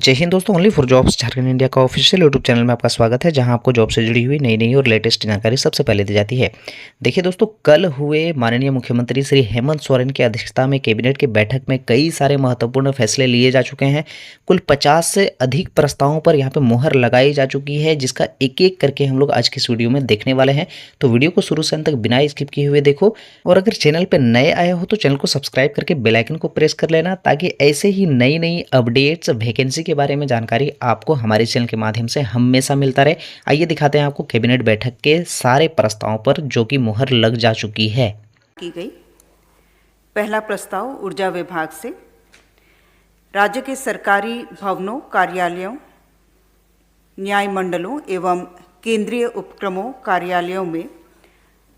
जय हिंद दोस्तों, only for jobs Jharkhand India का ऑफिशियल यूट्यूब चैनल में आपका स्वागत है, जहां आपको जॉब से जुड़ी हुई नई नई और लेटेस्ट जानकारी सबसे पहले दी जाती है। देखिए दोस्तों, कल हुए माननीय मुख्यमंत्री श्री हेमंत सोरेन की अध्यक्षता में कैबिनेट की बैठक में कई सारे महत्वपूर्ण फैसले लिए जा चुके हैं। कुल 50 से अधिक प्रस्तावों पर यहाँ पे मुहर लगाई जा चुकी है, जिसका एक एक करके हम लोग आज की इस वीडियो में देखने वाले हैं। तो वीडियो को शुरू से अंत तक बिना स्किप किए हुए देखो, और अगर चैनल पर नए आए हो तो चैनल को सब्सक्राइब करके बेल आइकन को प्रेस कर लेना, ताकि ऐसे ही नई नई अपडेट्स, वैकेंसी के बारे में जानकारी आपको हमारे चैनल के माध्यम से हमेशा मिलता रहे। आइए दिखाते हैं आपको कैबिनेट बैठक के सारे प्रस्तावों पर जो कि मुहर लग जा चुकी है। की गई। पहला प्रस्ताव ऊर्जा विभाग से, राज्य के सरकारी भवनों, कार्यालयों, न्याय मंडलों एवं केंद्रीय उपक्रमों कार्यालयों में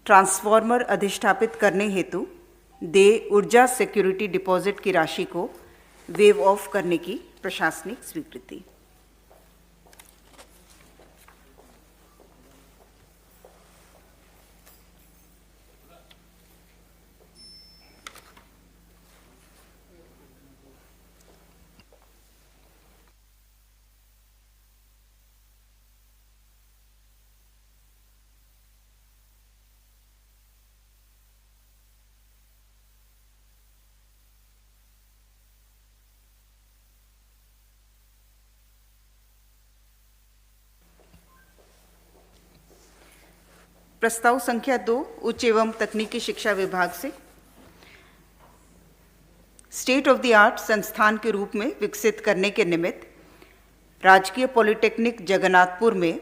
ट्रांसफार्मर अधिष्ठापित करने हेतु देय ऊर्जा सिक्योरिटी डिपॉजिट की राशि को वेव ऑफ करने की प्रशासनिक स्वीकृति। प्रस्ताव संख्या 2 उच्च एवं तकनीकी शिक्षा विभाग से, स्टेट ऑफ द आर्ट संस्थान के रूप में विकसित करने के निमित्त राजकीय पॉलिटेक्निक जगन्नाथपुर में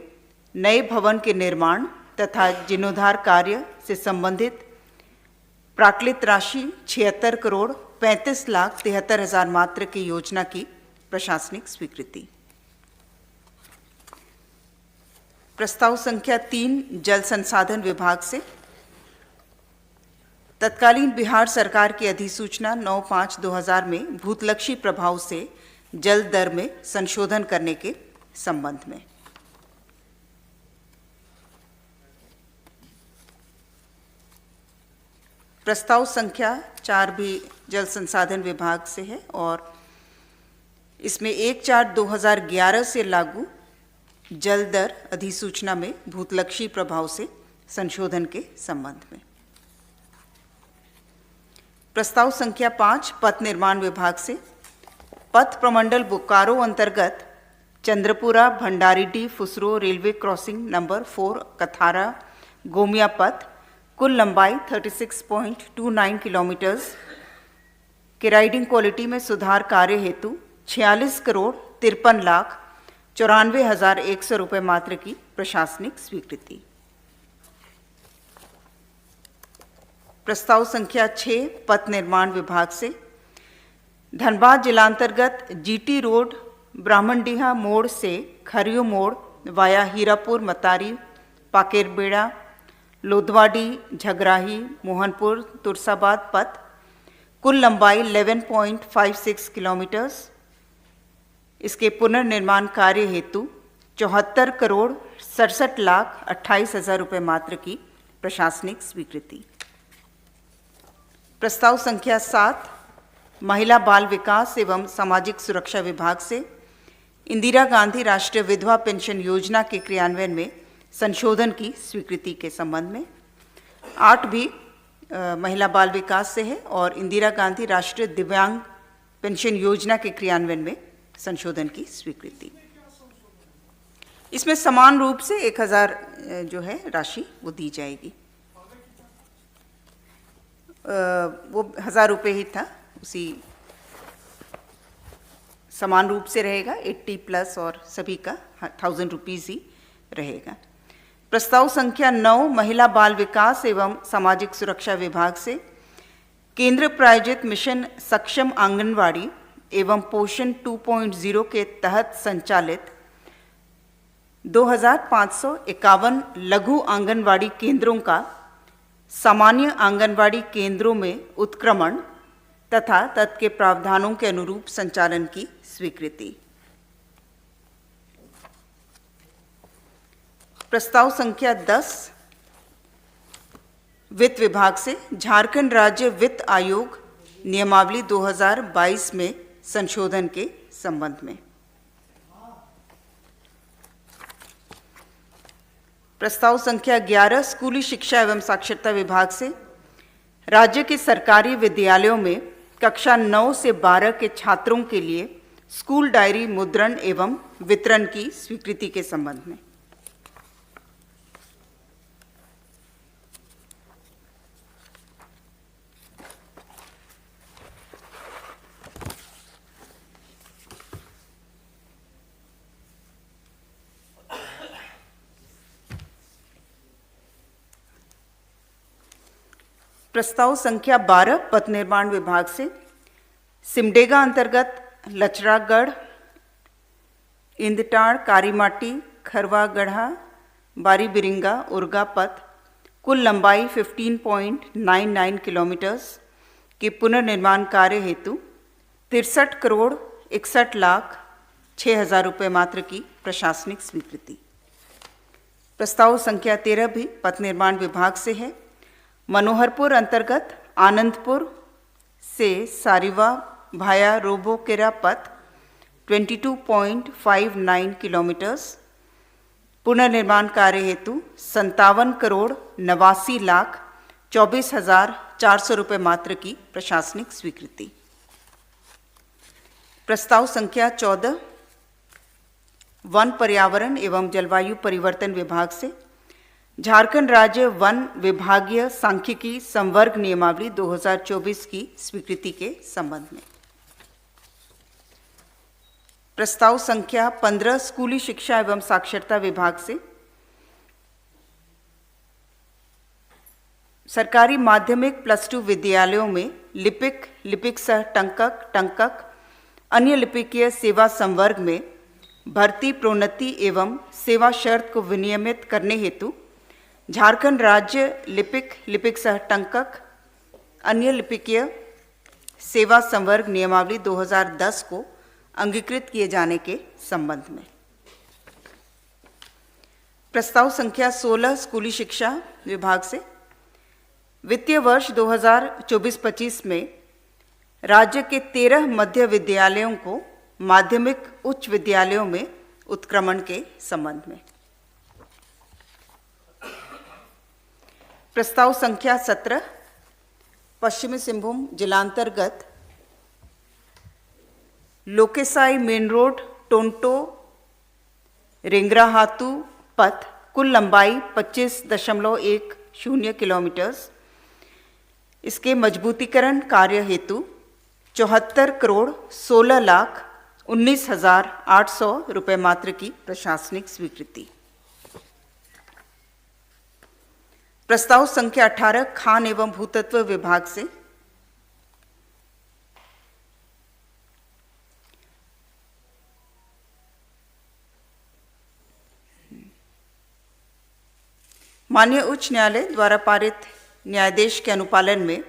नए भवन के निर्माण तथा जीर्णोद्धार कार्य से संबंधित प्राक्कलित राशि 76 करोड़ 35 लाख 73 हजार मात्र की योजना की प्रशासनिक स्वीकृति। प्रस्ताव संख्या 3 जल संसाधन विभाग से, तत्कालीन बिहार सरकार की अधिसूचना 9/5/2000 में भूतलक्षी प्रभाव से जल दर में संशोधन करने के संबंध में। प्रस्ताव संख्या 4 भी जल संसाधन विभाग से है और इसमें 1/4/2011 से लागू जल दर अधिसूचना में भूतलक्षी प्रभाव से संशोधन के संबंध में। प्रस्ताव संख्या 5 पथ निर्माण विभाग से, पथ प्रमंडल बोकारो अंतर्गत Chandrapura Bhandaridih Phusro railway crossing number 4 Kathara Gomia पथ, कुल लंबाई 36.29 किलोमीटर्स के राइडिंग क्वालिटी में सुधार कार्य हेतु 46 करोड़ 53 लाख 94,100 रुपये मात्र की प्रशासनिक स्वीकृति। प्रस्ताव संख्या 6 पथ निर्माण विभाग से, धनबाद जिलांतर्गत जीटी रोड ब्राह्मणडीहा मोड़ से खरियो मोड़ वाया हीरापुर मतारी पाकेरबेड़ा लोधवाडी झगराही मोहनपुर तुरसाबाद पथ, कुल लंबाई 11.56 किलोमीटर्स, इसके पुनर्निर्माण कार्य हेतु 74 करोड़ 67 लाख 28 हजार रुपये मात्र की प्रशासनिक स्वीकृति। प्रस्ताव संख्या 7 महिला बाल विकास एवं सामाजिक सुरक्षा विभाग से, इंदिरा गांधी राष्ट्रीय विधवा पेंशन योजना के क्रियान्वयन में संशोधन की स्वीकृति के संबंध में। 8 भी महिला बाल विकास से है और इंदिरा गांधी राष्ट्रीय दिव्यांग पेंशन योजना के क्रियान्वयन में संशोधन की स्वीकृति। इसमें समान रूप से 1000 जो है राशि वो दी जाएगी। वो 1000 रुपये ही था, उसी समान रूप से रहेगा। 80 प्लस और सभी का 1000 रुपीज़ ही रहेगा। प्रस्ताव संख्या 9 महिला बाल विकास एवं सामाजिक सुरक्षा विभाग से, केंद्र प्रायोजित मिशन सक्षम आंगनवाड़ी एवं पोषण 2.0 के तहत संचालित 2551 लघु आंगनवाड़ी केंद्रों का सामान्य आंगनवाड़ी केंद्रों में उत्क्रमण तथा तत्के प्रावधानों के अनुरूप संचालन की स्वीकृति। प्रस्ताव संख्या 10 वित्त विभाग से, झारखंड राज्य वित्त आयोग नियमावली 2022 में संशोधन के संबंध में। प्रस्ताव संख्या 11 स्कूली शिक्षा एवं साक्षरता विभाग से राज्य के सरकारी विद्यालयों में कक्षा 9 से 12 के छात्रों के लिए स्कूल डायरी मुद्रण एवं वितरण की स्वीकृति के संबंध में। प्रस्ताव संख्या 12 पथ निर्माण विभाग से सिमडेगा अंतर्गत लचरागढ़, इंदटाड़, कारीमाटी, खरवा गढ़ा, बारी बिरिंगा, उर्गा पथ कुल लंबाई 15.99 किलोमीटर्स के पुनर्निर्माण कार्य हेतु 63 करोड़ 61 लाख 6,000 रुपये मात्र की प्रशासनिक स्वीकृति। प्रस्ताव संख्या 13 भी पथ निर्माण विभाग से है। मनोहरपुर अंतर्गत आनंदपुर से सारिवा भाया रोबोकेरा पथ 22.59 किलोमीटर्स पुनर्निर्माण कार्य हेतु 57 करोड़ 89 लाख 24,400 रुपये मात्र की प्रशासनिक स्वीकृति। प्रस्ताव संख्या 14 वन पर्यावरण एवं जलवायु परिवर्तन विभाग से झारखंड राज्य वन विभागीय सांख्यिकी संवर्ग नियमावली 2024 की स्वीकृति के संबंध में। प्रस्ताव संख्या 15 स्कूली शिक्षा एवं साक्षरता विभाग से सरकारी माध्यमिक +2 विद्यालयों में लिपिक, लिपिक सह टंकक, टंकक, अन्य लिपिकीय सेवा संवर्ग में भर्ती, प्रोन्नति एवं सेवा शर्त को विनियमित करने हेतु झारखंड राज्य लिपिक, लिपिक सह टंकक, अन्य लिपिकीय सेवा संवर्ग नियमावली 2010 को अंगीकृत किए जाने के संबंध में। प्रस्ताव संख्या 16 स्कूली शिक्षा विभाग से वित्तीय वर्ष 2024-25 में राज्य के 13 मध्य विद्यालयों को माध्यमिक उच्च विद्यालयों में उत्क्रमण के संबंध में। प्रस्ताव संख्या 17 पश्चिमी सिंहभूम जिलांतर्गत लोकेसाई मेन रोड टोंटो रेंगराहातू पथ कुल लंबाई 25.10 किलोमीटर्स इसके मजबूतीकरण कार्य हेतु 74 करोड़ 16 लाख 19,800 रुपये मात्र की प्रशासनिक स्वीकृति। प्रस्ताव संख्या 18 खान एवं भूतत्व विभाग से माननीय उच्च न्यायालय द्वारा पारित न्यायादेश के अनुपालन में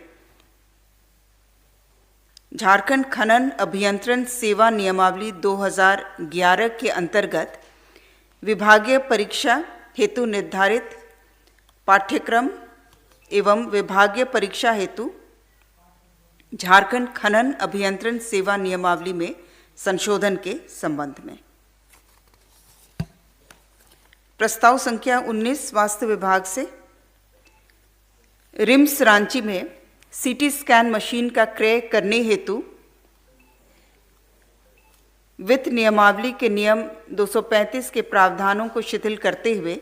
झारखंड खनन अभियंत्रण सेवा नियमावली 2011 के अंतर्गत विभागीय परीक्षा हेतु निर्धारित पाठ्यक्रम एवं विभागीय परीक्षा हेतु झारखंड खनन अभियंत्रण सेवा नियमावली में संशोधन के संबंध में। प्रस्ताव संख्या 19 स्वास्थ्य विभाग से रिम्स रांची में सीटी स्कैन मशीन का क्रय करने हेतु वित्त नियमावली के नियम 235 के प्रावधानों को शिथिल करते हुए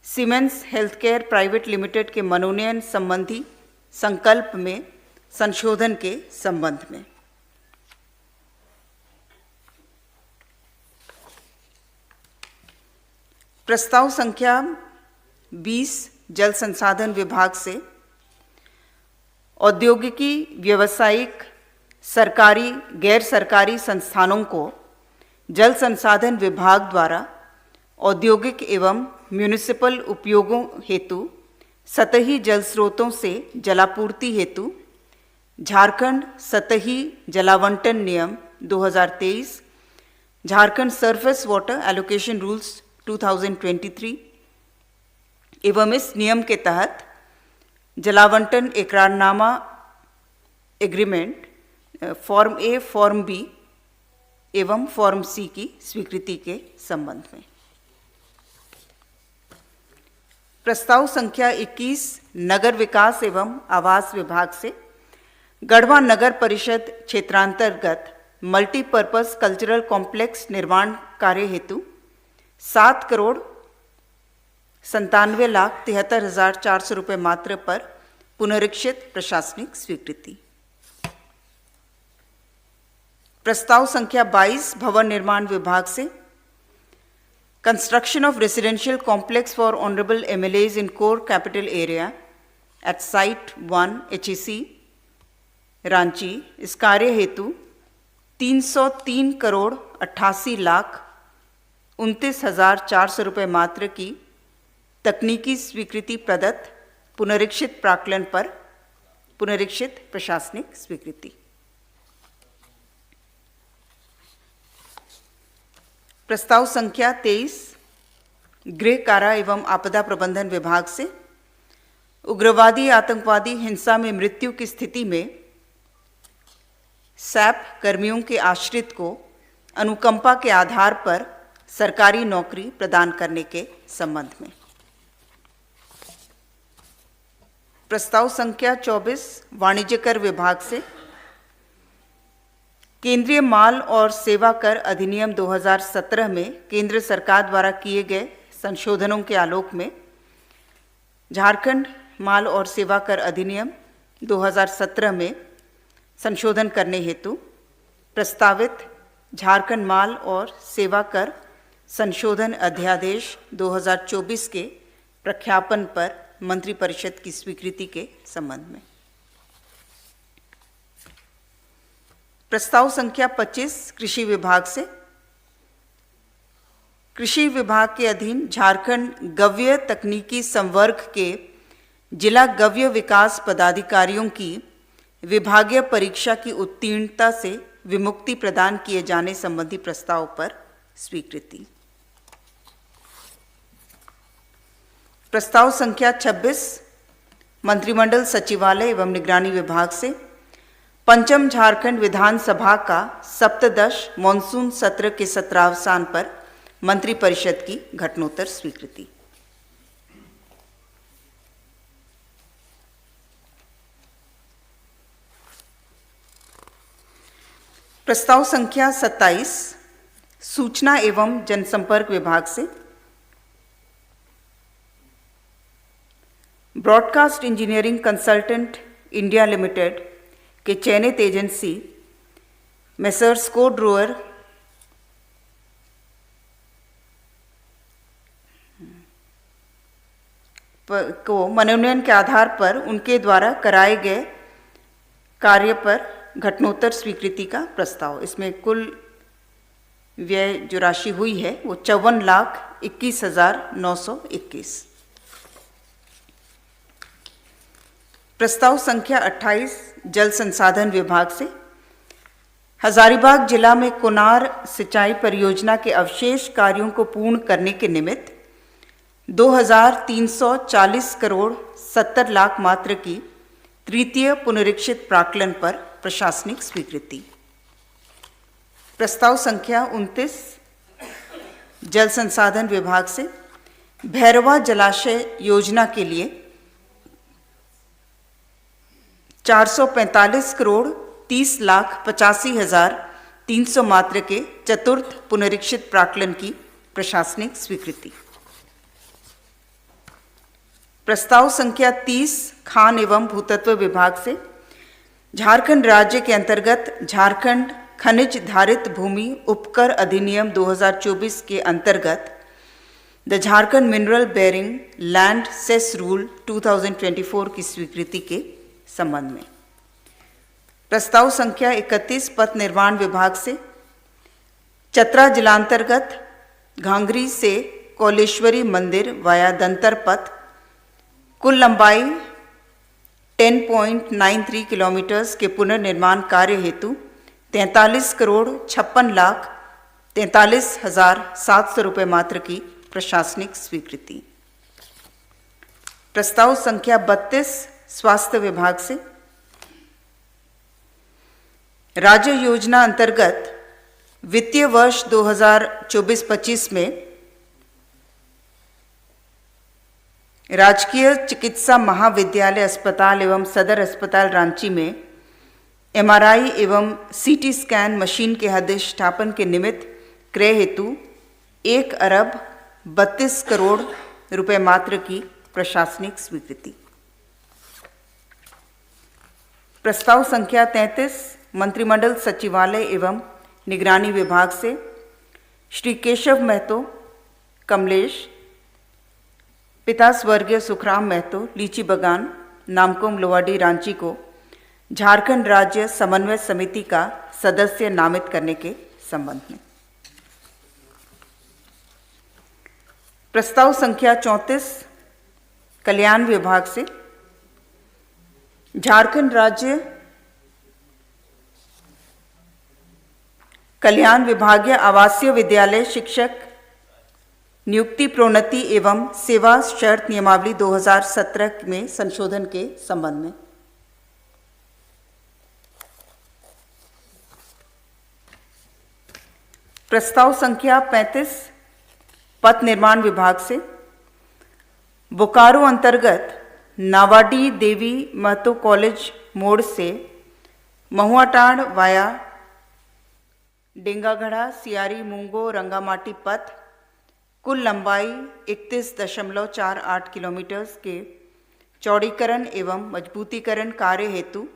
सीमेंस हेल्थकेयर प्राइवेट लिमिटेड के मनोनयन संबंधी संकल्प में संशोधन के संबंध में। प्रस्ताव संख्या 20 जल संसाधन विभाग से औद्योगिकी, व्यावसायिक, सरकारी, गैर सरकारी संस्थानों को जल संसाधन विभाग द्वारा औद्योगिक एवं म्यूनिसिपल उपयोगों हेतु सतही जल स्रोतों से जलापूर्ति हेतु झारखंड सतही जलावंटन नियम 2023, Jharkhand surface water allocation rules 2023 एवं इस नियम के तहत जलावंटन इकरारनामा एग्रीमेंट फॉर्म ए, फॉर्म बी एवं फॉर्म सी की स्वीकृति के संबंध में। प्रस्ताव संख्या 21 नगर विकास एवं आवास विभाग से गढ़वा नगर परिषद क्षेत्रांतर्गत मल्टीपर्पज कल्चरल कॉम्प्लेक्स निर्माण कार्य हेतु 7,97,73,400 रुपये मात्र पर पुनरीक्षित प्रशासनिक स्वीकृति। प्रस्ताव संख्या 22 भवन निर्माण विभाग से construction of residential complex for honourable MLAs in core capital area at site 1 HEC Ranchi. इस कार्य हेतु 303,88,29,400 रुपये मात्र की तकनीकी स्वीकृति प्रदत्त पुनरीक्षित प्राक्कलन पर पुनरीक्षित प्रशासनिक स्वीकृति। प्रस्ताव संख्या 23 गृह कारा एवं आपदा प्रबंधन विभाग से उग्रवादी आतंकवादी हिंसा में मृत्यु की स्थिति में सैप कर्मियों के आश्रित को अनुकंपा के आधार पर सरकारी नौकरी प्रदान करने के संबंध में। प्रस्ताव संख्या 24 वाणिज्य कर विभाग से केंद्रीय माल और सेवा कर अधिनियम 2017 में केंद्र सरकार द्वारा किए गए संशोधनों के आलोक में झारखंड माल और सेवा कर अधिनियम 2017 में संशोधन करने हेतु प्रस्तावित झारखंड माल और सेवा कर संशोधन अध्यादेश 2024 के प्रख्यापन पर मंत्रिपरिषद की स्वीकृति के संबंध में। प्रस्ताव संख्या 25 कृषि विभाग से कृषि विभाग के अधीन झारखंड गव्य तकनीकी संवर्ग के जिला गव्य विकास पदाधिकारियों की विभागीय परीक्षा की उत्तीर्णता से विमुक्ति प्रदान किए जाने संबंधी प्रस्ताव पर स्वीकृति। प्रस्ताव संख्या 26 मंत्रिमंडल सचिवालय एवं निगरानी विभाग से पंचम झारखंड विधानसभा का सप्तदश मॉनसून सत्र के सत्रावसान पर मंत्रिपरिषद की घटनोत्तर स्वीकृति। प्रस्ताव संख्या 27 सूचना एवं जनसंपर्क विभाग से broadcast engineering consultant India limited के चयनित एजेंसी मेसर्स कोड रोअर को मनोनयन के आधार पर उनके द्वारा कराए गए कार्य पर घटनोत्तर स्वीकृति का प्रस्ताव। इसमें कुल व्यय जो राशि हुई है वो 54,21,921। प्रस्ताव संख्या 28 जल संसाधन विभाग से हजारीबाग जिला में कोनार सिंचाई परियोजना के अवशेष कार्यों को पूर्ण करने के निमित्त 2,340 करोड़ 70 लाख मात्र की तृतीय पुनरीक्षित प्राक्कलन पर प्रशासनिक स्वीकृति। प्रस्ताव संख्या 29 जल संसाधन विभाग से भैरवा जलाशय योजना के लिए 445 करोड़ 30 लाख 85,300 मात्र के चतुर्थ पुनरीक्षित प्राक्कलन की प्रशासनिक स्वीकृति। प्रस्ताव संख्या 30 खान एवं भूतत्व विभाग से झारखंड राज्य के अंतर्गत झारखंड खनिज धारित भूमि उपकर अधिनियम 2024 के अंतर्गत the Jharkhand mineral bearing land cess rule 2024 की स्वीकृति के संबंध में। प्रस्ताव संख्या 31 पथ निर्माण विभाग से चतरा जिलांतर्गत घांगरी से कौलेश्वरी मंदिर वाया दंतर पथ कुल लंबाई 10.93 किलोमीटर्स के पुनर्निर्माण कार्य हेतु 43 करोड़ 56 लाख 43,700 रुपये मात्र की प्रशासनिक स्वीकृति। प्रस्ताव संख्या 32 स्वास्थ्य विभाग से राज्य योजना अंतर्गत वित्तीय वर्ष 2024-25 में राजकीय चिकित्सा महाविद्यालय अस्पताल एवं सदर अस्पताल रांची में एमआरआई एवं सीटी स्कैन मशीन के अधिष्ठापन के निमित्त क्रय हेतु 1,32 करोड़ रुपए मात्र की प्रशासनिक स्वीकृति। प्रस्ताव संख्या 33 मंत्रिमंडल सचिवालय एवं निगरानी विभाग से श्री केशव महतो कमलेश, पिता स्वर्गीय सुखराम महतो, लीची बगान, नामकुम, लोहाडी, रांची को झारखंड राज्य समन्वय समिति का सदस्य नामित करने के संबंध में। प्रस्ताव संख्या 34 कल्याण विभाग से झारखंड राज्य कल्याण विभागीय आवासीय विद्यालय शिक्षक नियुक्ति, प्रोन्नति एवं सेवा शर्त नियमावली 2017 में संशोधन के संबंध में। प्रस्ताव संख्या 35 पथ निर्माण विभाग से बोकारो अंतर्गत नावाडी देवी महतो कॉलेज मोड़ से महुआटांड वाया डेंगागढ़ा, सियारी, मूंगो, रंगामाटी पथ कुल लंबाई 31.48 किलोमीटर के चौड़ीकरण एवं मजबूतीकरण कार्य हेतु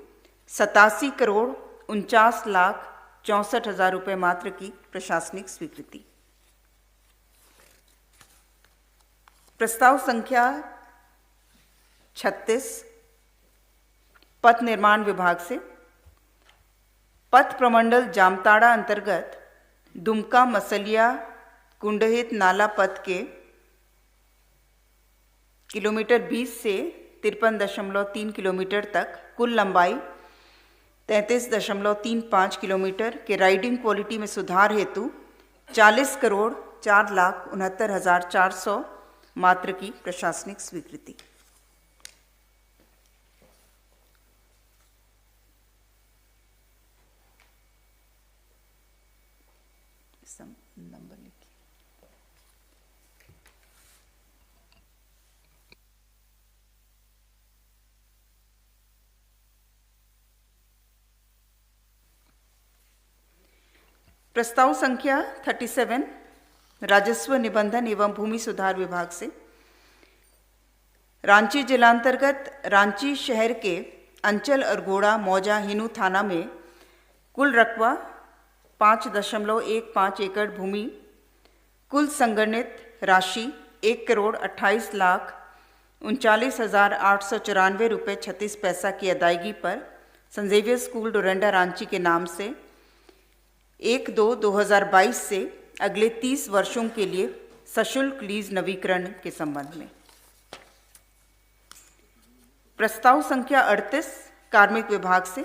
87 करोड़ 49,64,000 रुपये मात्र की प्रशासनिक स्वीकृति। प्रस्ताव संख्या 36 पथ निर्माण विभाग से पथ प्रमंडल जामताड़ा अंतर्गत दुमका मसलिया कुंडहित नाला पथ के किलोमीटर 20 से 53.3 किलोमीटर तक कुल लंबाई 33.35 किलोमीटर के राइडिंग क्वालिटी में सुधार हेतु 40 करोड़ 4,69,400 मात्र की प्रशासनिक स्वीकृति। नंबर लिखिए। प्रस्ताव संख्या 37 राजस्व निबंधन एवं भूमि सुधार विभाग से रांची जिलांतर्गत रांची शहर के अंचल अरगोड़ा मौजा हिनू थाना में कुल रकबा 5.15 एकड़ भूमि, कुल संगणित राशि 1,28,39,894 रुपये 36 पैसा की अदायगी पर Saint Xavier school Doranda Ranchi के नाम से 1/2/2022 से अगले 30 वर्षों के लिए सशुल्क लीज नवीकरण के संबंध में। प्रस्ताव संख्या 38 कार्मिक विभाग से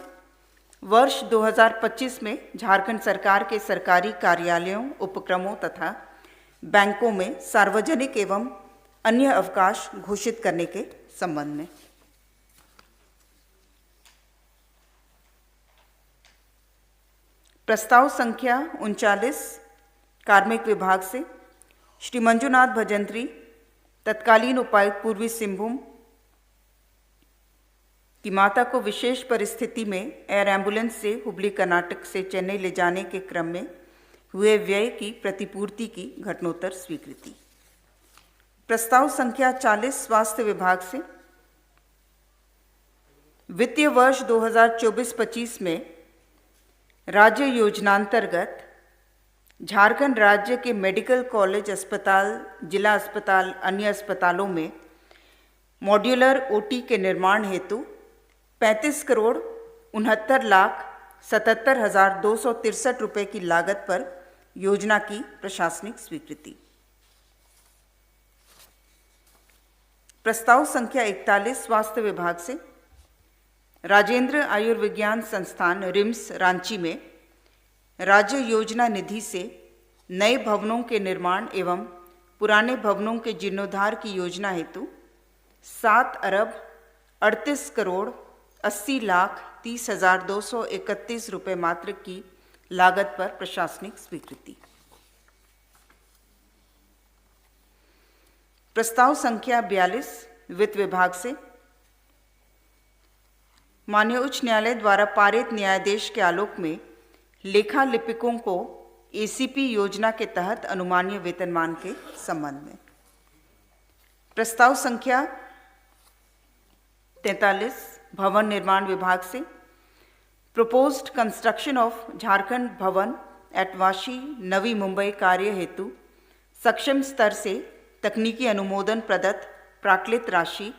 वर्ष 2025 में झारखंड सरकार के सरकारी कार्यालयों, उपक्रमों तथा बैंकों में सार्वजनिक एवं अन्य अवकाश घोषित करने के संबंध में। प्रस्ताव संख्या 39 कार्मिक विभाग से श्री मंजुनाथ भजंत्री, तत्कालीन उपायुक्त पूर्वी सिंहभूम, की माता को विशेष परिस्थिति में एयर एम्बुलेंस से हुबली कर्नाटक से चेन्नई ले जाने के क्रम में हुए व्यय की प्रतिपूर्ति की घटनोत्तर स्वीकृति। प्रस्ताव संख्या 40 स्वास्थ्य विभाग से वित्तीय वर्ष 2024-25 में राज्य योजनांतर्गत झारखंड राज्य के मेडिकल कॉलेज अस्पताल, जिला अस्पताल, अन्य अस्पतालों में मॉड्यूलर ओटी के निर्माण हेतु 35,69,77,263 रुपये की लागत पर योजना की प्रशासनिक स्वीकृति। प्रस्ताव संख्या 41 स्वास्थ्य विभाग से राजेंद्र आयुर्विज्ञान संस्थान रिम्स रांची में राज्य योजना निधि से नए भवनों के निर्माण एवं पुराने भवनों के जीर्णोद्धार की योजना हेतु 7,38,80,30,231 रुपये मात्र की लागत पर प्रशासनिक स्वीकृति। प्रस्ताव संख्या 42 वित्त विभाग से माननीय उच्च न्यायालय द्वारा पारित न्यायादेश के आलोक में लेखा लिपिकों को एसीपी योजना के तहत अनुमानीय वेतनमान के संबंध में प्रस्ताव संख्या 43 भवन निर्माण विभाग से प्रपोज्ड कंस्ट्रक्शन ऑफ झारखंड भवन एट वाशी नवी मुंबई कार्य हेतु सक्षम स्तर से तकनीकी अनुमोदन प्रदत्त प्राक्कलित राशि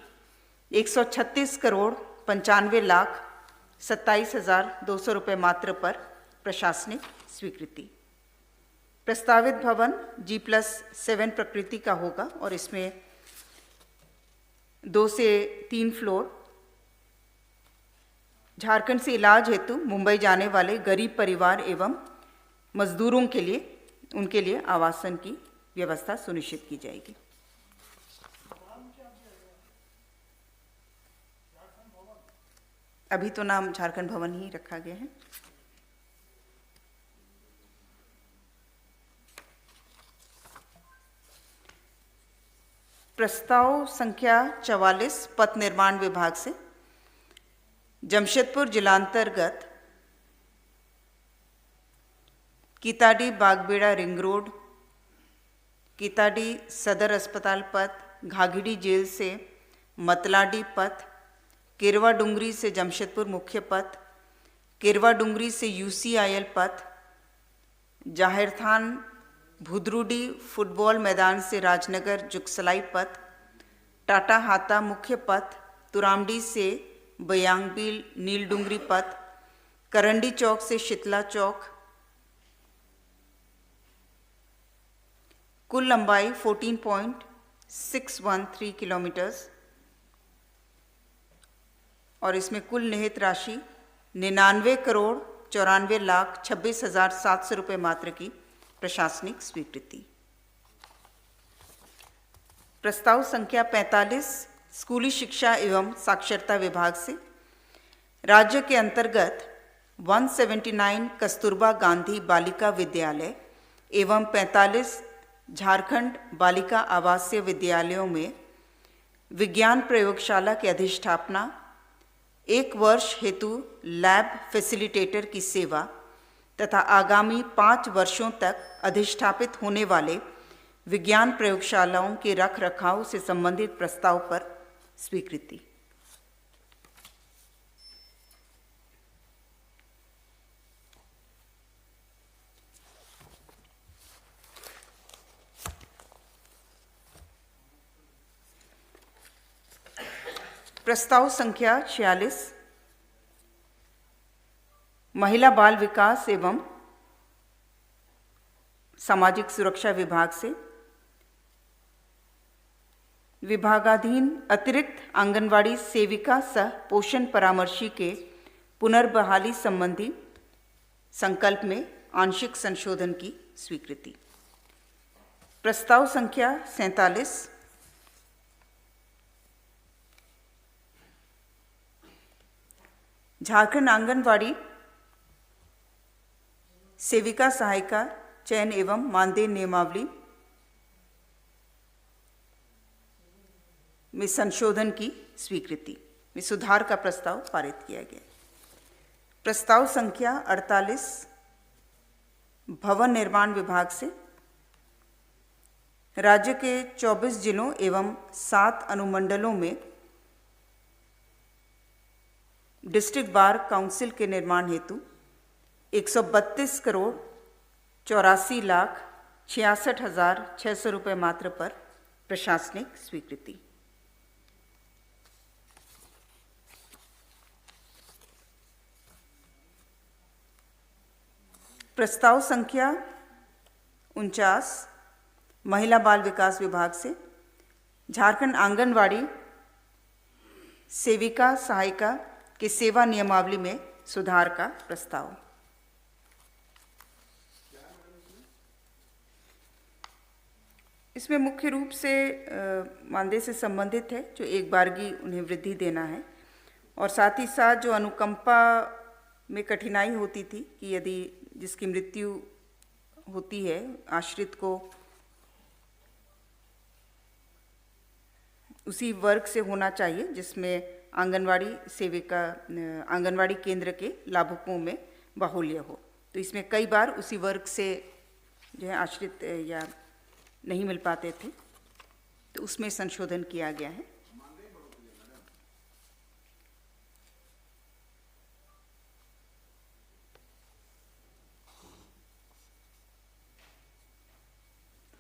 136 करोड़ 95 लाख 27,200 रुपये मात्र पर प्रशासनिक स्वीकृति। प्रस्तावित भवन G+7 प्रकृति का होगा और इसमें 2 से 3 फ्लोर झारखंड से इलाज हेतु मुंबई जाने वाले गरीब परिवार एवं मजदूरों के लिए उनके लिए आवासन की व्यवस्था सुनिश्चित की जाएगी। अभी तो नाम झारखंड भवन ही रखा गया है। प्रस्ताव संख्या 44 पथ निर्माण विभाग से जमशेदपुर जिलांतर्गत कीताडी बागबेड़ा रिंग रोड, कीताडी सदर अस्पताल पथ, घाघिड़ी जेल से मतलाडी पथ, केरवा डुंगरी से जमशेदपुर मुख्य पथ, केरवा डुंगरी से यूसीआईएल पथ, जाहिरथान भुदरुडी फुटबॉल मैदान से राजनगर जुगसलाई पथ, टाटा हाता मुख्य पथ, तुरामडी से बयांगबील नीलडुंगरी पथ, करंडी चौक से शीतला चौक, कुल लंबाई 14.613 किलोमीटर्स और इसमें कुल निहित राशि 99 करोड़ 94 लाख 26,700 रुपये मात्र की प्रशासनिक स्वीकृति। प्रस्ताव संख्या 45 स्कूली शिक्षा एवं साक्षरता विभाग से राज्य के अंतर्गत 179 कस्तूरबा गांधी बालिका विद्यालय एवं 45 झारखंड बालिका आवासीय विद्यालयों में विज्ञान प्रयोगशाला की अधिष्ठापना, 1 वर्ष हेतु लैब फैसिलिटेटर की सेवा तथा आगामी 5 वर्षों तक अधिष्ठापित होने वाले विज्ञान प्रयोगशालाओं के रख रखाव से संबंधित प्रस्ताव पर स्वीकृति। प्रस्ताव संख्या 46 महिला बाल विकास एवं सामाजिक सुरक्षा विभाग से विभागाधीन अतिरिक्त आंगनवाड़ी सेविका सह पोषण परामर्शी के पुनर्बहाली संबंधी संकल्प में आंशिक संशोधन की स्वीकृति। प्रस्ताव संख्या 47 झारखंड आंगनवाड़ी सेविका सहायिका चयन एवं मानदेय नियमावली में संशोधन की स्वीकृति में सुधार का प्रस्ताव पारित किया गया। प्रस्ताव संख्या 48 भवन निर्माण विभाग से राज्य के 24 जिलों एवं 7 अनुमंडलों में डिस्ट्रिक्ट बार काउंसिल के निर्माण हेतु 132 करोड़ 84 लाख 66,600 रुपये मात्र पर प्रशासनिक स्वीकृति। प्रस्ताव संख्या 49 महिला बाल विकास विभाग से झारखंड आंगनवाड़ी सेविका सहायिका की सेवा नियमावली में सुधार का प्रस्ताव। इसमें मुख्य रूप से मानदेय से संबंधित है, जो एक बारगी उन्हें वृद्धि देना है, और साथ ही साथ जो अनुकंपा में कठिनाई होती थी कि यदि जिसकी मृत्यु होती है आश्रित को उसी वर्ग से होना चाहिए जिसमें आंगनवाड़ी सेविका आंगनवाड़ी केंद्र के लाभुकों में बाहुल्य हो। तो इसमें कई बार उसी वर्ग से जो है आश्रित या नहीं मिल पाते थे, तो उसमें संशोधन किया गया है।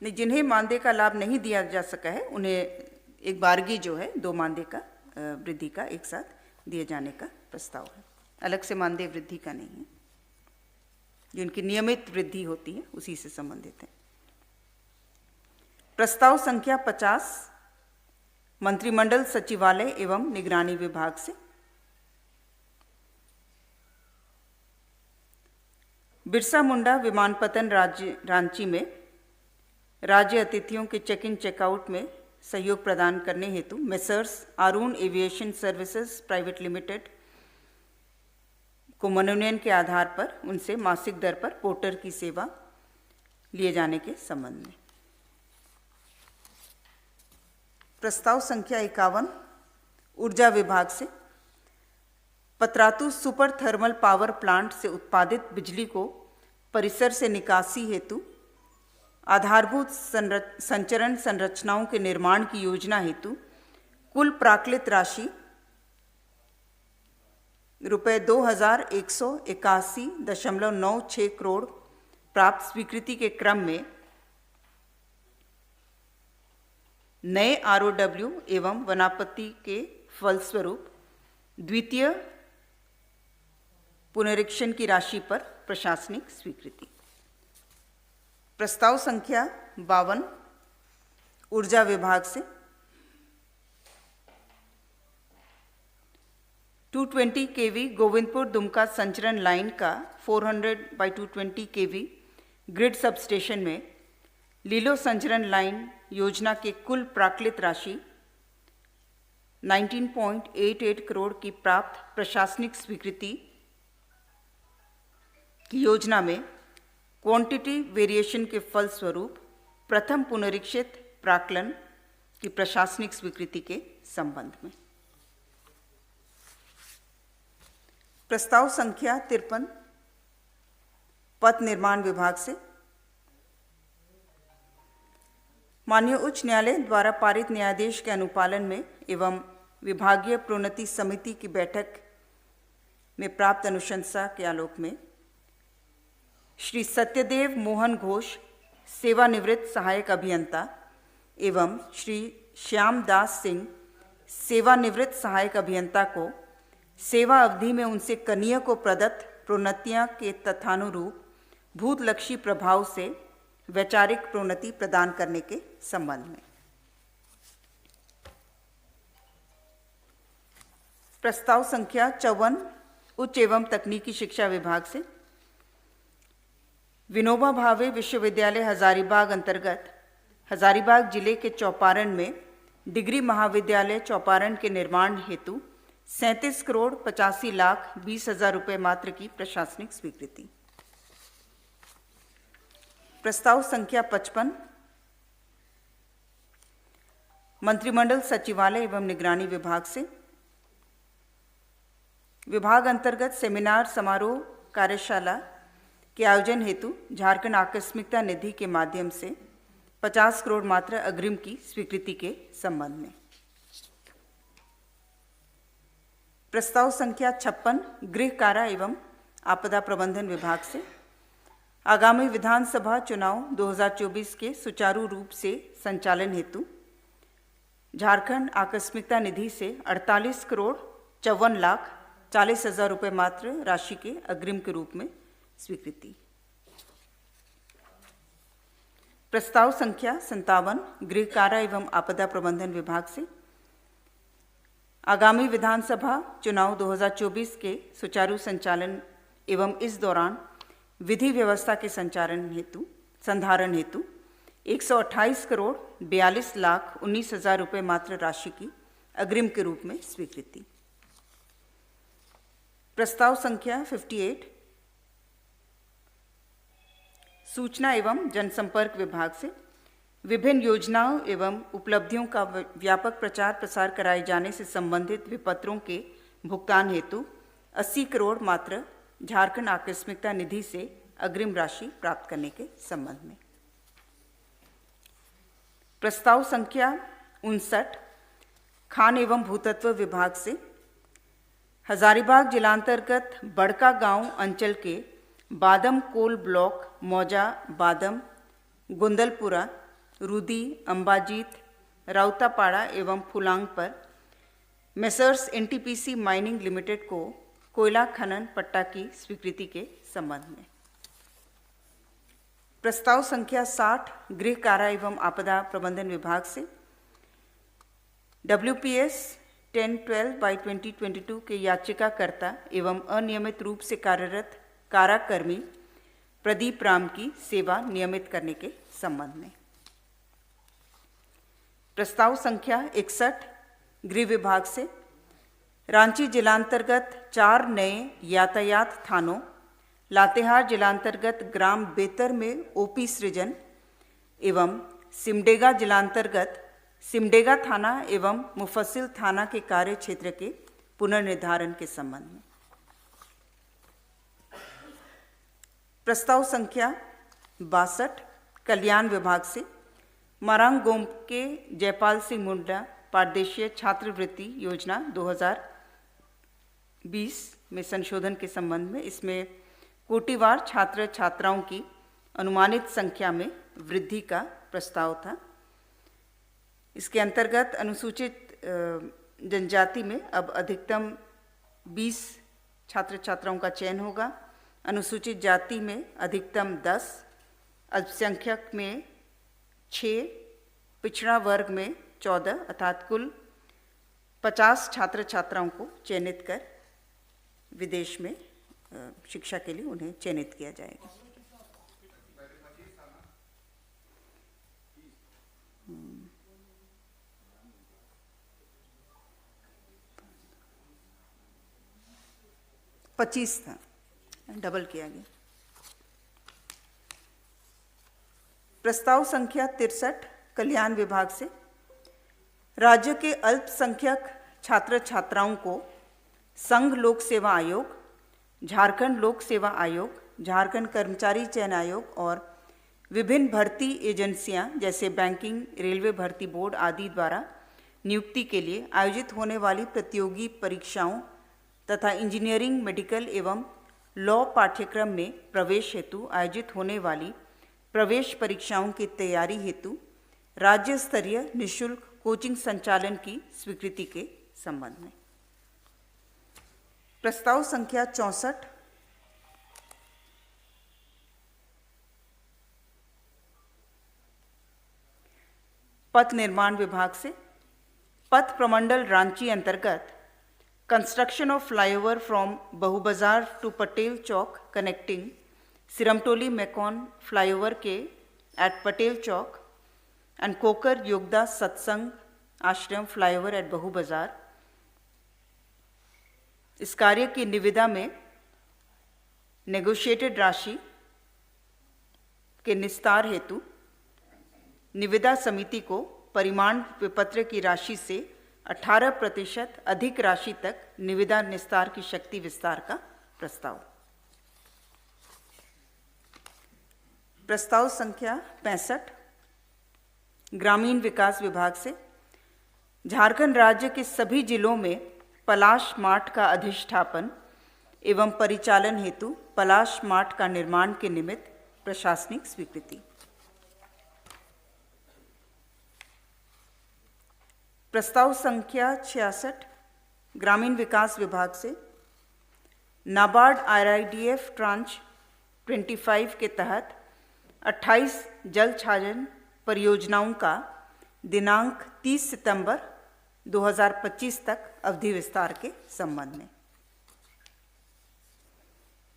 जिन्हें मानदेय का लाभ नहीं दिया जा सका है उन्हें एक बारगी जो है 2 मानदेय का वृद्धि का एक साथ दिए जाने का प्रस्ताव है। अलग से मानदेय वृद्धि का नहीं है, जिनकी नियमित वृद्धि होती है उसी से संबंधित है। प्रस्ताव संख्या 50 मंत्रिमंडल सचिवालय एवं निगरानी विभाग से। बिरसा मुंडा विमानपत्तन रांची में राज्य अतिथियों के चेक इन चेकआउट में सहयोग प्रदान करने हेतु messrs Arun aviation services private limited को मनोनयन के आधार पर उनसे मासिक दर पर पोर्टर की सेवा लिए जाने के संबंध में। प्रस्ताव संख्या 51 ऊर्जा विभाग से। Patratu super thermal power plant से उत्पादित बिजली को परिसर से निकासी हेतु आधारभूत संचरण संरचनाओं के निर्माण की योजना हेतु कुल प्राक्कलित राशि रुपये 2181.96 करोड़ प्राप्त स्वीकृति के क्रम में नए ROW एवं वनापत्ति के फलस्वरूप द्वितीय पुनरीक्षण की राशि पर प्रशासनिक स्वीकृति। प्रस्ताव संख्या 52 ऊर्जा विभाग से। 220 kV गोविंदपुर दुमका संचरण लाइन का 400/220 kV ग्रिड सबस्टेशन में लीलो संचरण लाइन योजना के कुल प्राक्कलित राशि 19.88 करोड़ की प्राप्त प्रशासनिक स्वीकृति की योजना में क्वांटिटी वेरिएशन के फलस्वरूप प्रथम पुनरीक्षित प्राक्कलन की प्रशासनिक स्वीकृति के संबंध में। प्रस्ताव संख्या 53 पथ निर्माण विभाग से। माननीय उच्च न्यायालय द्वारा पारित न्यायादेश के अनुपालन में एवं विभागीय प्रोन्नति समिति की बैठक में प्राप्त अनुशंसा के आलोक में श्री सत्यदेव मोहन घोष सेवानिवृत्त सहायक अभियंता एवं श्री श्याम दास सिंह सेवानिवृत्त सहायक अभियंता को सेवा अवधि में उनसे कनीय को प्रदत्त प्रोन्नतियां के तथानुरूप भूतलक्षी प्रभाव से वैचारिक प्रोन्नति प्रदान करने के संबंध में। प्रस्ताव संख्या 54 उच्च एवं तकनीकी शिक्षा विभाग से। विनोबा भावे विश्वविद्यालय हजारीबाग अंतर्गत हजारीबाग जिले के चौपारण में डिग्री महाविद्यालय चौपारण के निर्माण हेतु 37,85,20,000 रुपये मात्र की प्रशासनिक स्वीकृति। प्रस्ताव संख्या 55 मंत्रिमंडल सचिवालय एवं निगरानी विभाग से। विभाग अंतर्गत सेमिनार समारोह कार्यशाला के आयोजन हेतु झारखंड आकस्मिकता निधि के माध्यम से 50 करोड़ मात्र अग्रिम की स्वीकृति के संबंध में। प्रस्ताव संख्या 56 गृह कारा एवं आपदा प्रबंधन विभाग से। आगामी विधानसभा चुनाव 2024 के सुचारू रूप से संचालन हेतु झारखंड आकस्मिकता निधि से 48,54,40,000 रुपये मात्र राशि के अग्रिम के रूप में स्वीकृति। प्रस्ताव संख्या 57 गृह कारा एवं आपदा प्रबंधन विभाग से। आगामी विधानसभा चुनाव 2024 के सुचारू संचालन एवं इस दौरान विधि व्यवस्था के संधारण हेतु 128,42,19,000 रुपये मात्र राशि की अग्रिम के रूप में स्वीकृति। प्रस्ताव संख्या 58 सूचना एवं जनसंपर्क विभाग से। विभिन्न योजनाओं एवं उपलब्धियों का व्यापक प्रचार प्रसार कराए जाने से संबंधित विपत्रों के भुगतान हेतु 80 करोड़ मात्र झारखंड आकस्मिकता निधि से अग्रिम राशि प्राप्त करने के संबंध में। प्रस्ताव संख्या 59 खान एवं भूतत्व विभाग से हजारीबाग जिलांतर्गत बड़का गांव अंचल के बादम कोल ब्लॉक मौजा बादम गुंदलपुरा रूदी अंबाजीत राउतापाड़ा एवं फुलांग पर मेसर्स एनटीपीसी माइनिंग लिमिटेड को कोयला खनन पट्टा की स्वीकृति के संबंध में। प्रस्ताव संख्या 60 गृह कारा एवं आपदा प्रबंधन विभाग से WPS 1012/2022 के याचिकाकर्ता एवं अनियमित रूप से कार्यरत काराकर्मी प्रदीप राम की सेवा नियमित करने के संबंध में। प्रस्ताव संख्या 61 गृह विभाग से रांची जिलांतर्गत 4 नए यातायात थानों, लातेहार जिलांतर्गत ग्राम बेतर में ओपी सृजन एवं सिमडेगा जिलांतर्गत सिमडेगा थाना एवं मुफस्सिल थाना के कार्य क्षेत्र के पुनर्निर्धारण के संबंध में। प्रस्ताव संख्या 62 कल्याण विभाग से मरांग गोम के जयपाल सिंह मुंडा पारदेशीय छात्रवृत्ति योजना 2020 में संशोधन के संबंध में। इसमें कोटिवार छात्र छात्राओं की अनुमानित संख्या में वृद्धि का प्रस्ताव था। इसके अंतर्गत अनुसूचित जनजाति में अब अधिकतम 20 छात्र छात्राओं का चयन होगा, अनुसूचित जाति में अधिकतम 10, अल्पसंख्यक में 6, पिछड़ा वर्ग में 14 अर्थात कुल 50 छात्र छात्राओं को चयनित कर विदेश में शिक्षा के लिए उन्हें चयनित किया जाएगा। पच्चीस था, डबल किया गया। प्रस्ताव संख्या 63 कल्याण विभाग से राज्य के अल्पसंख्यक छात्र छात्राओं को संघ लोक सेवा आयोग, झारखंड लोक सेवा आयोग, झारखंड कर्मचारी चयन आयोग और विभिन्न भर्ती एजेंसियां जैसे बैंकिंग, रेलवे भर्ती बोर्ड आदि द्वारा नियुक्ति के लिए आयोजित होने वाली प्रतियोगी परीक्षाओं तथा इंजीनियरिंग, मेडिकल एवं लॉ पाठ्यक्रम में प्रवेश हेतु आयोजित होने वाली प्रवेश परीक्षाओं की तैयारी हेतु राज्य स्तरीय निःशुल्क कोचिंग संचालन की स्वीकृति के संबंध में। प्रस्ताव संख्या 64 पथ निर्माण विभाग से पथ प्रमंडल रांची अंतर्गत construction of flyover from Bahu Bazar to Patel Chowk connecting Sirmatoli MECON flyover के at Patel Chowk and Kokar Yogoda Satsang Ashram flyover eight बहु बाजार। इस कार्य की निविदा में नेगोशिएटेड राशि के निस्तार हेतु निविदा समिति को परिमाण विपत्र की राशि से 18% अधिक राशि तक निविदा निस्तार की शक्ति विस्तार का प्रस्ताव। प्रस्ताव संख्या 65 ग्रामीण विकास विभाग से झारखंड राज्य के सभी जिलों में पलाश मार्ट का अधिष्ठापन एवं परिचालन हेतु पलाश मार्ट का निर्माण के निमित्त प्रशासनिक स्वीकृति। प्रस्ताव संख्या 66 ग्रामीण विकास विभाग से नाबार्ड RIDF ट्रांच 25 के तहत 28 जल छाजन परियोजनाओं का दिनांक 30 सितंबर 2025 तक अवधि विस्तार के संबंध में।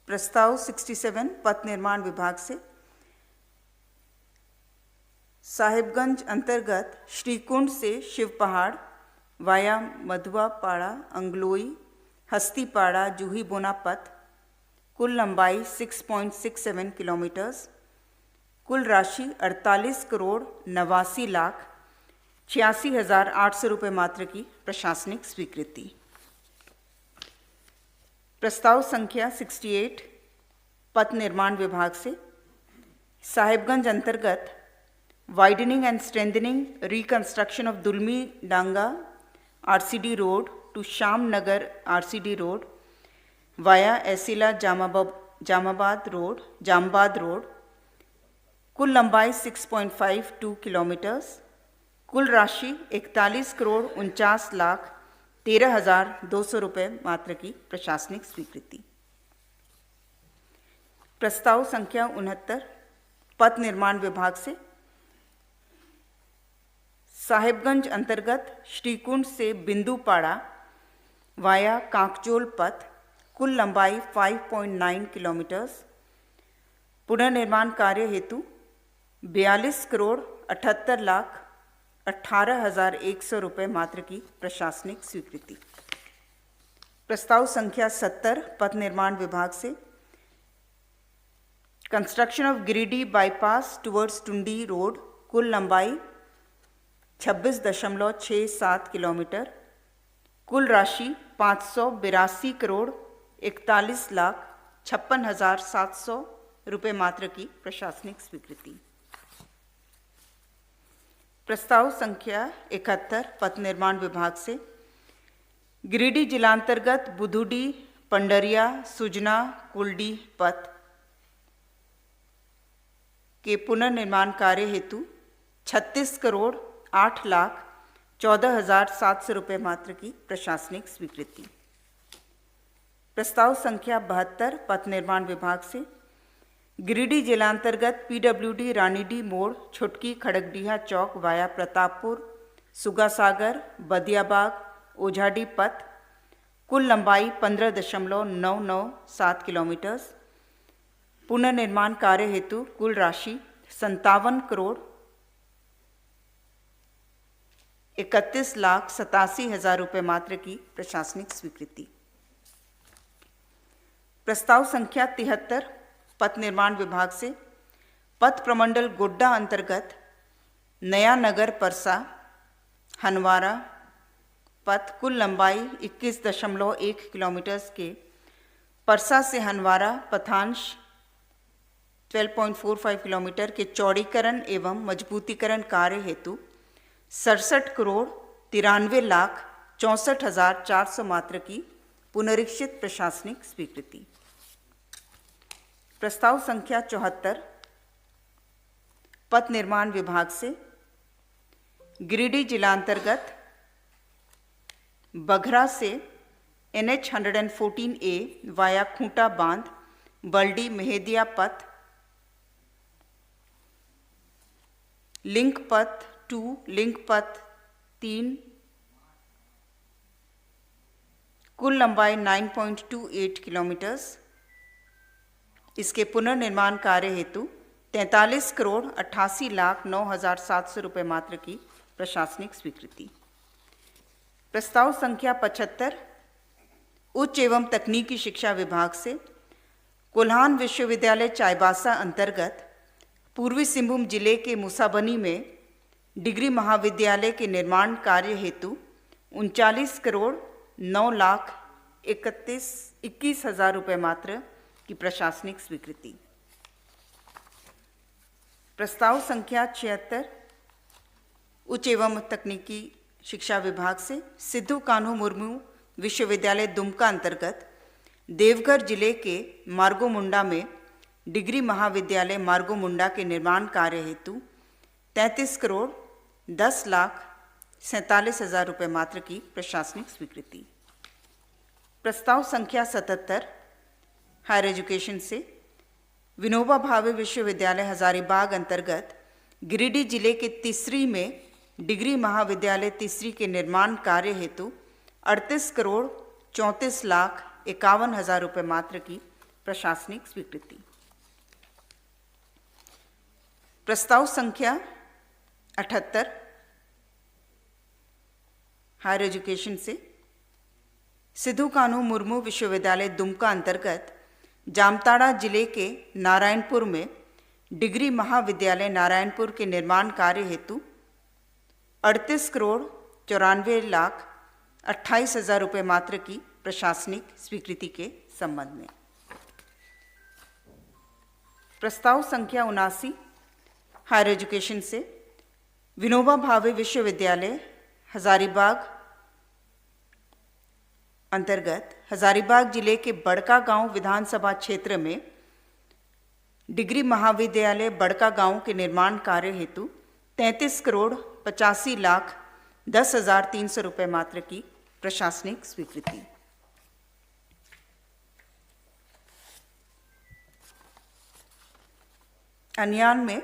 प्रस्ताव 67 पथ निर्माण विभाग से साहिबगंज अंतर्गत श्रीकुंड से शिव पहाड़ वाया मधुआपाड़ा अंगलोई हस्तीपाड़ा जूही बोना पथ कुल लंबाई 6.67 किलोमीटर्स कुल राशि 48,89,86,800 रुपये मात्र की प्रशासनिक स्वीकृति। प्रस्ताव संख्या 68 पथ निर्माण विभाग से साहिबगंज अंतर्गत widening and strengthening reconstruction of Dulmi Danga RCD road to Shyam Nagar RCD road via Esila Jamabad road, कुल लंबाई 6.52 किलोमीटर्स, कुल राशि 41,49,13,200 रुपये मात्र की प्रशासनिक स्वीकृति। प्रस्ताव संख्या 69 पथ निर्माण विभाग से साहिबगंज अंतर्गत श्रीकुंड से बिंदुपाड़ा वाया कांकचोल पथ, कुल लंबाई 5.9 किलोमीटर्स, पुनर्निर्माण कार्य हेतु 42,78,18,100 रुपये मात्र की प्रशासनिक स्वीकृति। प्रस्ताव संख्या 70 पथ निर्माण विभाग से construction of Giridih bypass towards Tundi road, कुल लंबाई 26.67 किलोमीटर, कुल राशि 582,41,56,700 रुपये मात्र की प्रशासनिक स्वीकृति। प्रस्ताव संख्या 71 पथ निर्माण विभाग से गिरिडीह जिलांतर्गत बुधुडी पंडरिया सुजना कुलडी पथ के पुनर्निर्माण कार्य हेतु 36,08,14,700 रुपये मात्र की प्रशासनिक स्वीकृति। प्रस्ताव संख्या 72 पथ निर्माण विभाग से गिरिडीह जिलांतर्गत पीडब्ल्यूडी रानीडी मोड़ छुटकी खड़गडीहा चौक वाया प्रतापपुर सुगासागर बदियाबाग ओझाडी पथ, कुल लंबाई 15.997 किलोमीटर्स, पुनर्निर्माण कार्य हेतु कुल राशि 57,31,87,000 रुपये मात्र की प्रशासनिक स्वीकृति। प्रस्ताव संख्या 73 पथ निर्माण विभाग से पथ प्रमंडल गोड्डा अंतर्गत नया नगर परसा हनवारा पथ, कुल लंबाई 21.1 किलोमीटर्स के परसा से हनवारा पथांश 12.45 किलोमीटर के चौड़ीकरण एवं मजबूतीकरण कार्य हेतु 67,93,64,400 मात्र की पुनरीक्षित प्रशासनिक स्वीकृति। प्रस्ताव संख्या 74 पथ निर्माण विभाग से गिरिडीह जिलांतर्गत बघरा से NH 114A वाया खूंटा बांध बल्डी मेहदिया पथ, लिंक पथ 2 लिंक पथ 3, कुल लंबाई 9.28 किलोमीटर्स, इसके पुनर्निर्माण कार्य हेतु 43,88,09,700 रुपये मात्र की प्रशासनिक स्वीकृति। प्रस्ताव संख्या 75 उच्च एवं तकनीकी शिक्षा विभाग से कोल्हान विश्वविद्यालय चाईबासा अंतर्गत पूर्वी सिंहभूम जिले के मुसाबनी में डिग्री महाविद्यालय के निर्माण कार्य हेतु 39,09,21,000 रुपये मात्र की प्रशासनिक स्वीकृति। प्रस्ताव संख्या 76 उच्च एवं तकनीकी शिक्षा विभाग से सिद्धू कान्हू मुर्मू विश्वविद्यालय दुमका अंतर्गत देवघर जिले के मार्गोमुंडा में डिग्री महाविद्यालय मार्गोमुंडा के निर्माण कार्य हेतु 33,10,47,000 रुपये मात्र की प्रशासनिक स्वीकृति। प्रस्ताव संख्या 77 हायर एजुकेशन से विनोबा भावे विश्वविद्यालय हजारीबाग अंतर्गत गिरिडीह जिले के तीसरी में डिग्री महाविद्यालय तीसरी के निर्माण कार्य हेतु 38,34,51,000 रुपये मात्र की प्रशासनिक स्वीकृति। प्रस्ताव संख्या 78 हायर एजुकेशन से सिद्धू कान्हू मुर्मू विश्वविद्यालय दुमका अंतर्गत जामताड़ा जिले के नारायणपुर में डिग्री महाविद्यालय नारायणपुर के निर्माण कार्य हेतु 38,94,28,000 रुपये मात्र की प्रशासनिक स्वीकृति के संबंध में। प्रस्ताव संख्या 79 हायर एजुकेशन से विनोबा भावे विश्वविद्यालय हजारीबाग अंतर्गत हजारीबाग जिले के बड़का गांव विधानसभा क्षेत्र में डिग्री महाविद्यालय बड़का गांव के निर्माण कार्य हेतु 33,85,10,300 रुपये मात्र की प्रशासनिक स्वीकृति। अन्यान में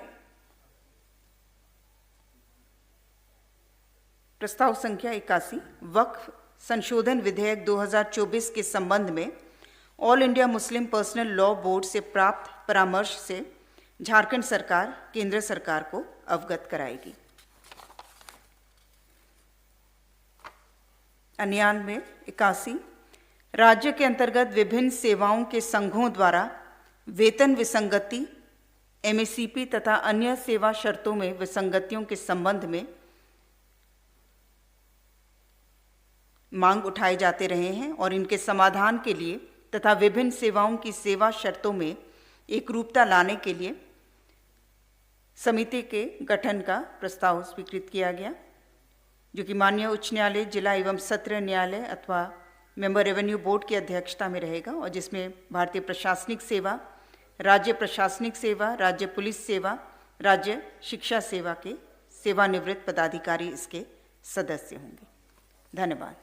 प्रस्ताव संख्या 81 वक्फ संशोधन विधेयक 2024 के संबंध में all India Muslim personal law board से प्राप्त परामर्श से झारखंड सरकार केंद्र सरकार को अवगत कराएगी। अन्यान में 81 राज्य के अंतर्गत विभिन्न सेवाओं के संघों द्वारा वेतन विसंगति, एमएससीपी तथा अन्य सेवा शर्तों में विसंगतियों के संबंध में मांग उठाए जाते रहे हैं और इनके समाधान के लिए तथा विभिन्न सेवाओं की सेवा शर्तों में एकरूपता लाने के लिए समिति के गठन का प्रस्ताव स्वीकृत किया गया, जो कि माननीय उच्च न्यायालय, जिला एवं सत्र न्यायालय अथवा मेंबर रेवेन्यू बोर्ड की अध्यक्षता में रहेगा और जिसमें भारतीय प्रशासनिक सेवा, राज्य प्रशासनिक सेवा, राज्य पुलिस सेवा, राज्य शिक्षा सेवा के सेवानिवृत्त पदाधिकारी इसके सदस्य होंगे। धन्यवाद।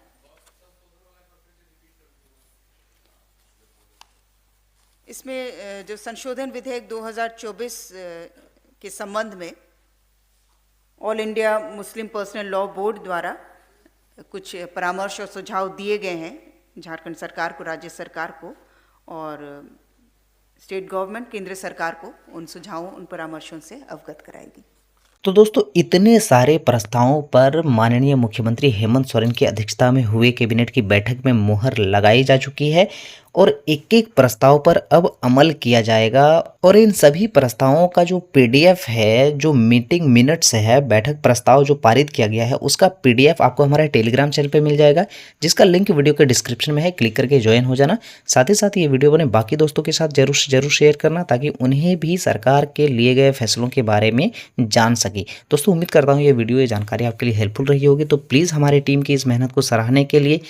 इसमें जो संशोधन विधेयक 2024 के संबंध में all India Muslim personal law board द्वारा कुछ परामर्श और सुझाव दिए गए हैं झारखंड सरकार को, राज्य सरकार को और स्टेट गवर्नमेंट केंद्र सरकार को उन सुझावों, उन परामर्शों से अवगत कराएगी। तो दोस्तों, इतने सारे प्रस्तावों पर माननीय मुख्यमंत्री हेमंत सोरेन की अध्यक्षता में हुए कैबिनेट की बैठक में मुहर लगाई जा चुकी है और एक एक प्रस्ताव पर अब अमल किया जाएगा और इन सभी प्रस्तावों का जो पीडीएफ है, जो मीटिंग मिनट्स है, बैठक प्रस्ताव जो पारित किया गया है, उसका पीडीएफ आपको हमारे टेलीग्राम चैनल पे मिल जाएगा, जिसका लिंक वीडियो के डिस्क्रिप्शन में है। क्लिक करके ज्वाइन हो जाना। साथ ही साथ ये वीडियो बने बाकी दोस्तों के साथ जरूर से जरूर शेयर करना ताकि उन्हें भी सरकार के लिए गए फैसलों के बारे में जान सके। दोस्तों, उम्मीद करता हूँ ये वीडियो, ये जानकारी आपके लिए हेल्पफुल रही होगी। तो प्लीज़ हमारी टीम की इस मेहनत को सराहने के लिए,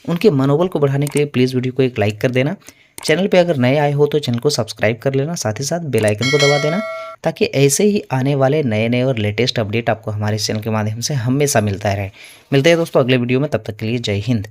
उनके मनोबल को बढ़ाने के लिए प्लीज़ वीडियो को एक लाइक कर देना। चैनल पे अगर नए आए हो तो चैनल को सब्सक्राइब कर लेना, साथ ही साथ बेल आइकन को दबा देना ताकि ऐसे ही आने वाले नए और लेटेस्ट अपडेट आपको हमारे चैनल के माध्यम से हमेशा मिलता रहे। मिलते हैं दोस्तों अगले वीडियो में, तब तक के लिए जय हिंद।